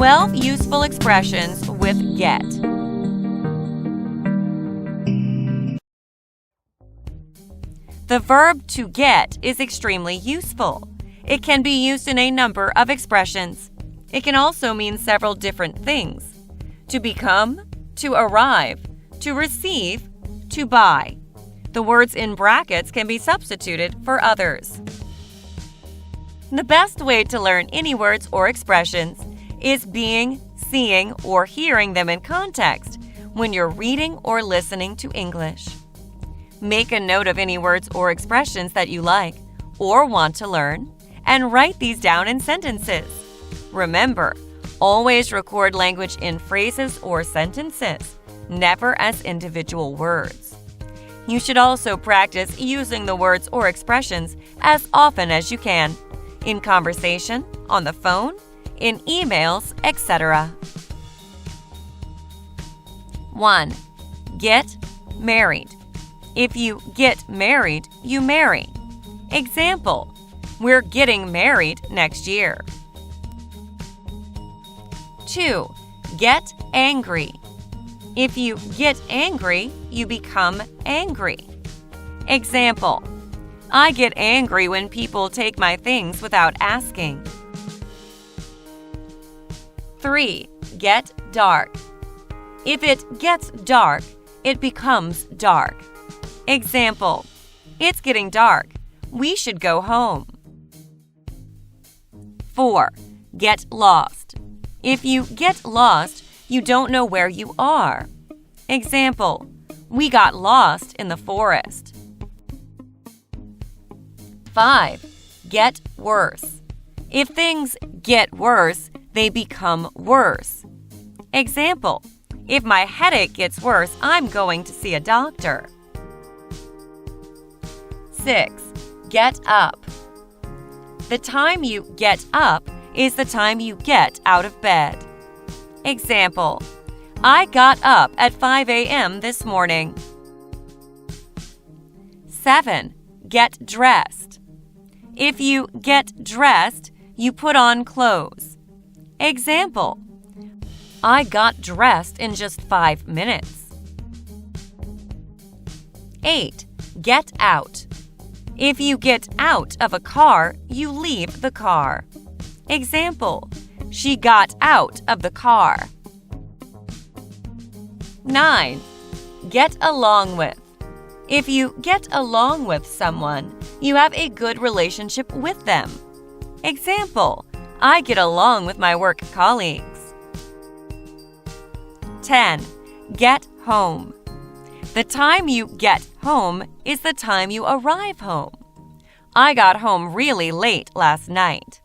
12 useful expressions with get. The verb to get is extremely useful. It can be used in a number of expressions. It can also mean several different things: to become, to arrive, to receive, to buy. The words in brackets can be substituted for others. The best way to learn any words or expressions is being, seeing, or hearing them in context when you're reading or listening to English. Make a note of any words or expressions that you like or want to learn, and write these down in sentences. Remember, always record language in phrases or sentences, never as individual words. You should also practice using the words or expressions as often as you can, in conversation, on the phone, in emails, etc. 1. Get married. If you get married, you marry. Example: we're getting married next year. 2. Get angry. If you get angry, you become angry. Example: I get angry when people take my things without asking. 3. Get dark. If it gets dark, it becomes dark. Example: it's getting dark. We should go home. 4. Get lost. If you get lost, you don't know where you are. Example: we got lost in the forest. 5. Get worse. If things get worse, they become worse. Example: if my headache gets worse, I'm going to see a doctor. 6. Get up. The time you get up is the time you get out of bed. Example: I got up at 5 a.m. this morning. 7. Get dressed. If you get dressed, you put on clothes. Example: I got dressed in just 5 minutes. 8. Get out. If you get out of a car, you leave the car. Example: she got out of the car. 9. Get along with. If you get along with someone, you have a good relationship with them. Example: I get along with my work colleagues. 10. Get home. The time you get home is the time you arrive home. I got home really late last night.